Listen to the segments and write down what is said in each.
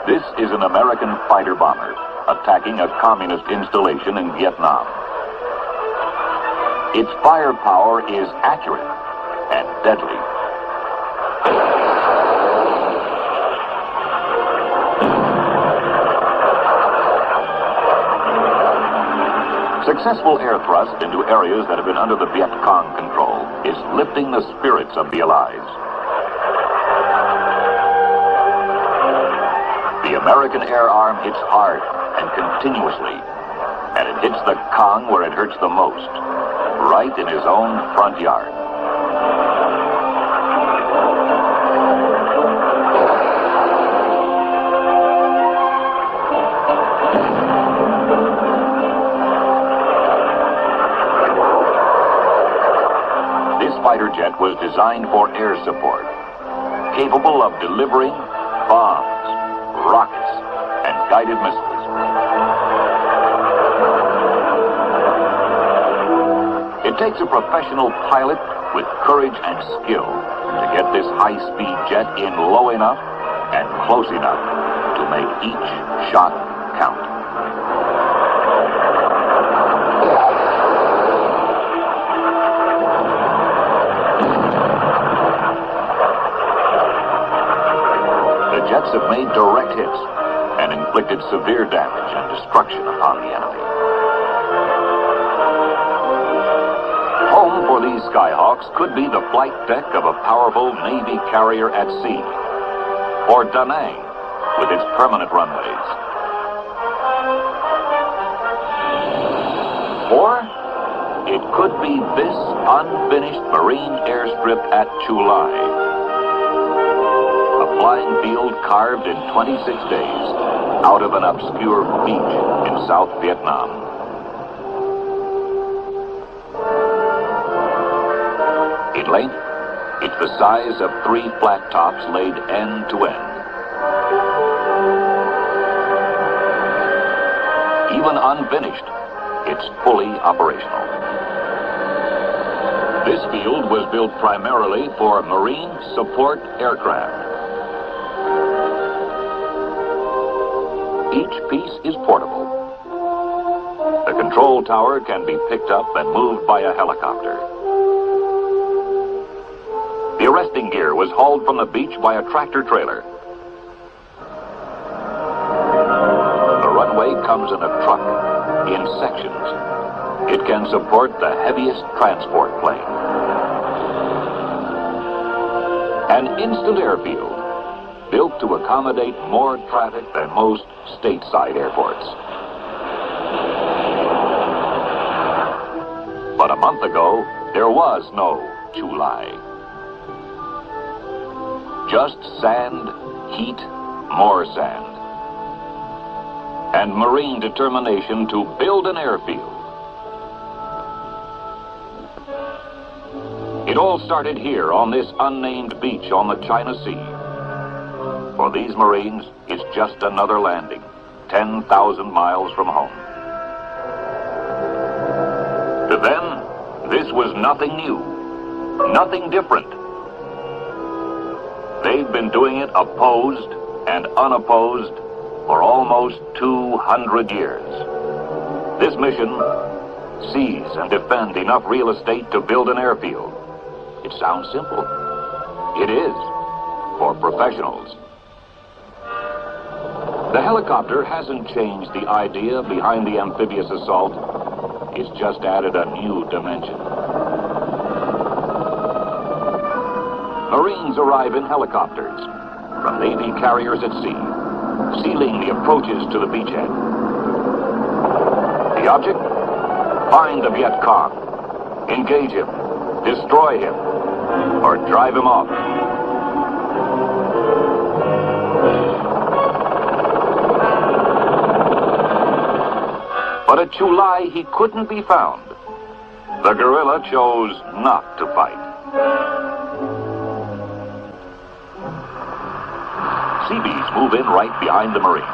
This is an American fighter bomber attacking a communist installation in Vietnam. Its firepower is accurate and deadly. Successful air thrust into areas that have been under the Viet Cong control is lifting the spirits of the Allies. The American air arm hits hard and continuously, and it hits the Cong where it hurts the most, right in his own front yard. This fighter jet was designed for air support, capable of delivering bombs, rockets, and guided missiles. It takes a professional pilot with courage and skill to get this high-speed jet in low enough and close enough to make each shot count. The jets have made direct hits and inflicted severe damage and destruction upon the enemy. Home for these Skyhawks could be the flight deck of a powerful Navy carrier at sea, or Da Nang with its permanent runways. Or it could be this unfinished Marine airstrip at Chu Lai, a flying field carved in 26 days out of an obscure beach in South Vietnam. In length, it's the size of 3 flat tops laid end to end. Even unfinished, it's fully operational. This field was built primarily for Marine support aircraft. Each piece is portable. The control tower can be picked up and moved by a helicopter. The arresting gear was hauled from the beach by a tractor trailer. The runway comes in a truck in sections. It can support the heaviest transport plane. An instant airfield built to accommodate more traffic than most stateside airports. But a month ago, there was no Chu Lai. Just sand, heat, more sand. And Marine determination to build an airfield. It all started here on this unnamed beach on the China Sea. For these Marines, it's just another landing, 10,000 miles from home. To them, this was nothing new, nothing different. They've been doing it opposed and unopposed for almost 200 years. This mission, seize and defend enough real estate to build an airfield. It sounds simple. It is, for professionals. The helicopter hasn't changed the idea behind the amphibious assault. It's just added a new dimension. Marines arrive in helicopters from Navy carriers at sea, sealing the approaches to the beachhead. The object? Find the Viet Cong, engage him, destroy him, or drive him off. But at Chu Lai, he couldn't be found. The guerrilla chose not to fight. Seabees move in right behind the Marines.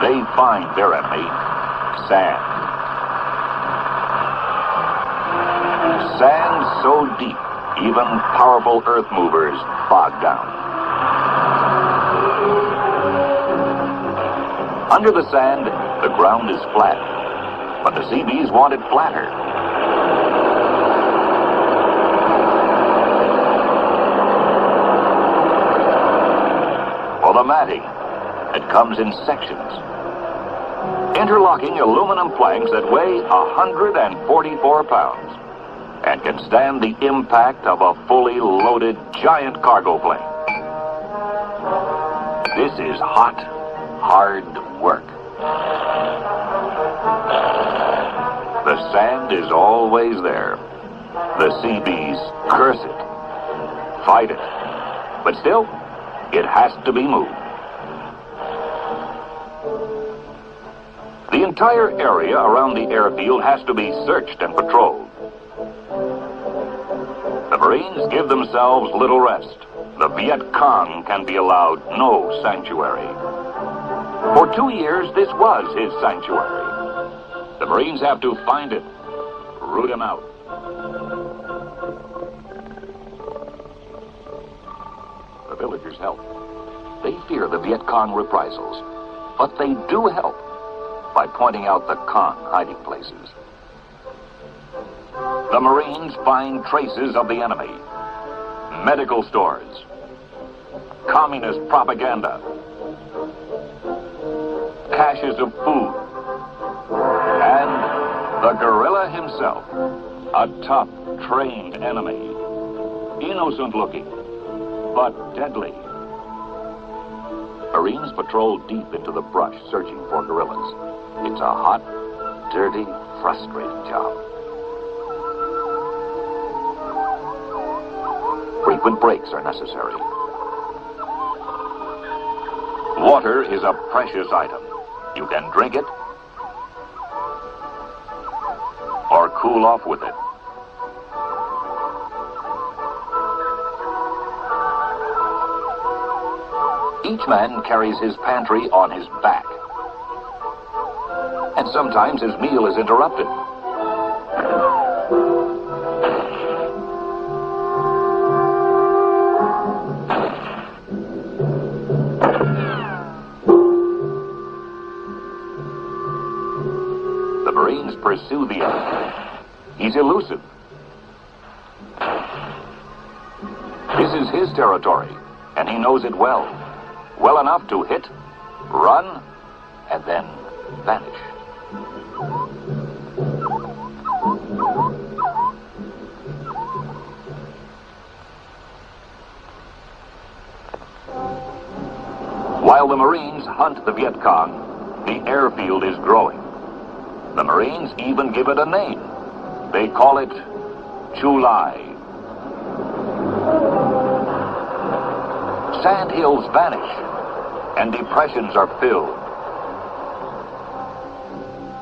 They find their enemy, sand. Sand so deep, even powerful earth movers bog down. Under the sand, the ground is flat, but the Seabees want it flatter. For the matting, it comes in sections. Interlocking aluminum planks that weigh 144 pounds and can stand the impact of a fully loaded giant cargo plane. This is hot, hard work. The sand is always there. The Seabees curse it, fight it, but still, it has to be moved. The entire area around the airfield has to be searched and patrolled. The Marines give themselves little rest. The Viet Cong can be allowed no sanctuary. For 2 years, this was his sanctuary. The Marines have to find it, root him out. The villagers help. They fear the Viet Cong reprisals, but they do help by pointing out the Cong hiding places. The Marines find traces of the enemy. Medical stores, communist propaganda, caches of food, and the guerrilla himself, a tough, trained enemy, innocent looking, but deadly. Marines patrol deep into the brush searching for guerrillas. It's a hot, dirty, frustrating job. Frequent breaks are necessary. Water is a precious item. You can drink it or cool off with it. Each man carries his pantry on his back. And sometimes his meal is interrupted. The Marines pursue the enemy. He's elusive. This is his territory, and he knows it well. Well enough to hit, run, and then vanish. While the Marines hunt the Viet Cong, the airfield is growing. The Marines even give it a name. They call it Chu Lai. Sand hills vanish, and depressions are filled.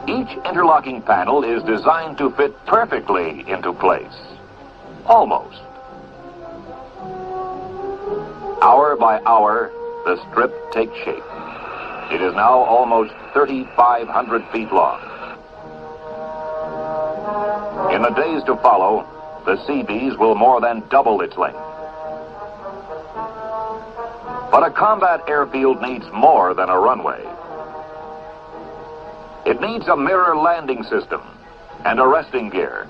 Each interlocking panel is designed to fit perfectly into place. Almost. Hour by hour, the strip takes shape. It is now almost 3,500 feet long. In the days to follow, the Seabees will more than double its length. But a combat airfield needs more than a runway. It needs a mirror landing system and arresting gear,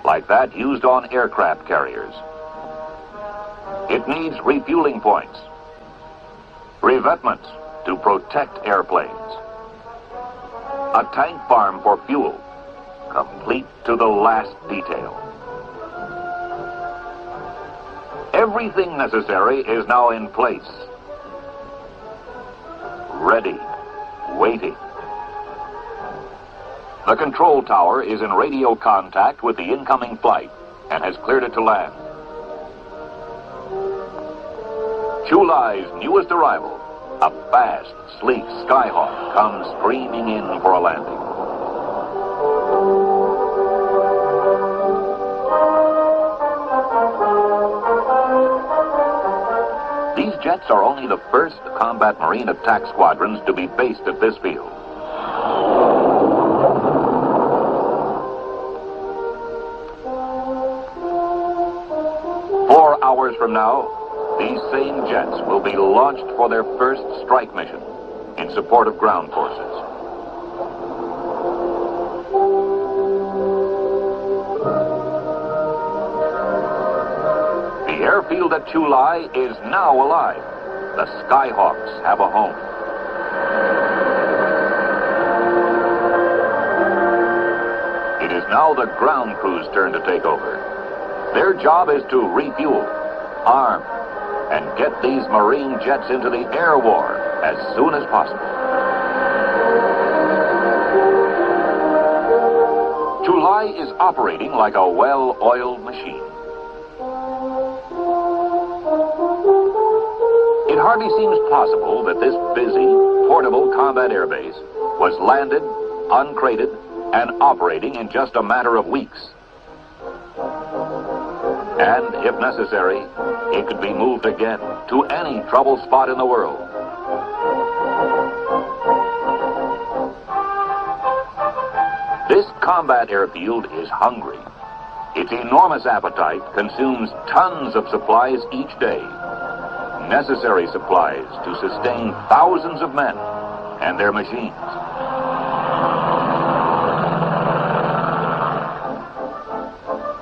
like that used on aircraft carriers. It needs refueling points, revetments to protect airplanes, a tank farm for fuel, complete to the last detail. Everything necessary is now in place. Ready, waiting. The control tower is in radio contact with the incoming flight and has cleared it to land. Chu Lai's newest arrival, a fast, sleek Skyhawk, comes screaming in for a landing. These jets are only the first combat Marine attack squadrons to be based at this field. Hours from now, these same jets will be launched for their first strike mission. in support of ground forces. The airfield at Chu Lai is now alive. The Skyhawks have a home. It is now the ground crew's turn to take over. Their job is to refuel, arm, and get these Marine jets into the air war as soon as possible. Chu Lai is operating like a well-oiled machine. It hardly seems possible that this busy, portable combat air base was landed, uncrated, and operating in just a matter of weeks. And, if necessary, it could be moved again to any trouble spot in the world. This combat airfield is hungry. Its enormous appetite consumes tons of supplies each day. Necessary supplies to sustain thousands of men and their machines.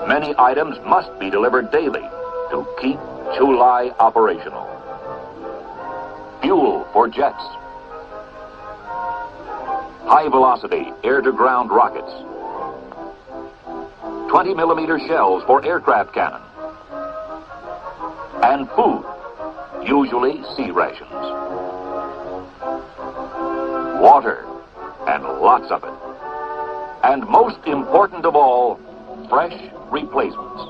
Many items must be delivered daily to keep Chu Lai operational. Fuel for jets. High-velocity air-to-ground rockets. 20-millimeter shells for aircraft cannon. And food, usually sea rations. Water, and lots of it. And most important of all, fresh replacements.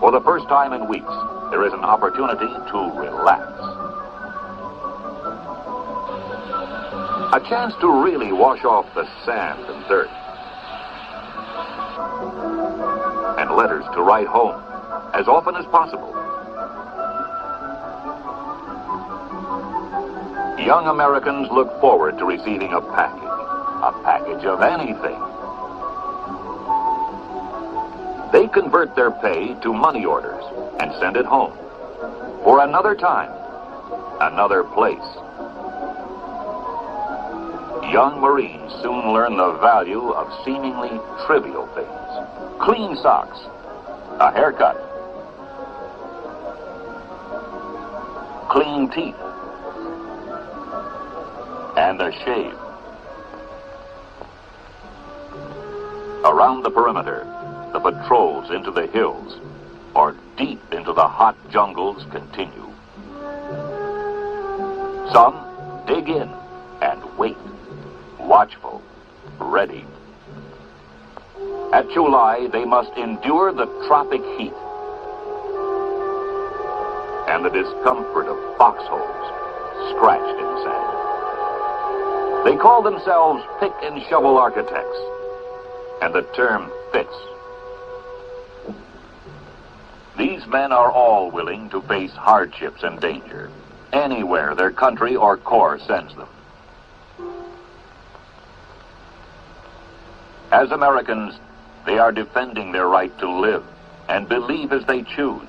For the first time in weeks, there is an opportunity to relax. A chance to really wash off the sand and dirt. And letters to write home as often as possible. Young Americans look forward to receiving a package of anything. They convert their pay to money orders and send it home for another time, another place. Young Marines soon learn the value of seemingly trivial things. Clean socks, a haircut, clean teeth, and a shave. Around the perimeter, the patrols into the hills or deep into the hot jungles continue. Some dig in and wait, watchful, ready. At Chu Lai, they must endure the tropic heat and the discomfort of foxholes scratched in the sand. They call themselves pick and shovel architects, and the term fits. These men are all willing to face hardships and danger anywhere their country or corps sends them. As Americans, they are defending their right to live and believe as they choose.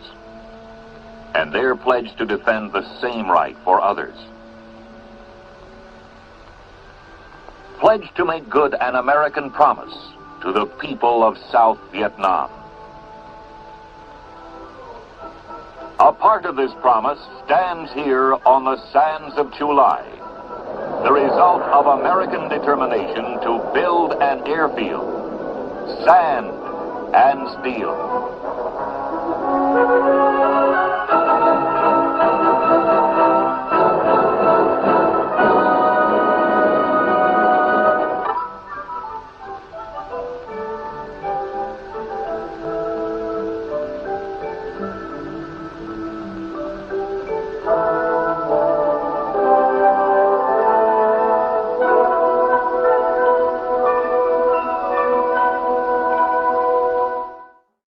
And they're pledged to defend the same right for others. Pledged to make good an American promise to the people of South Vietnam. A part of this promise stands here on the sands of Chu Lai, the result of American determination to build an airfield, sand and steel.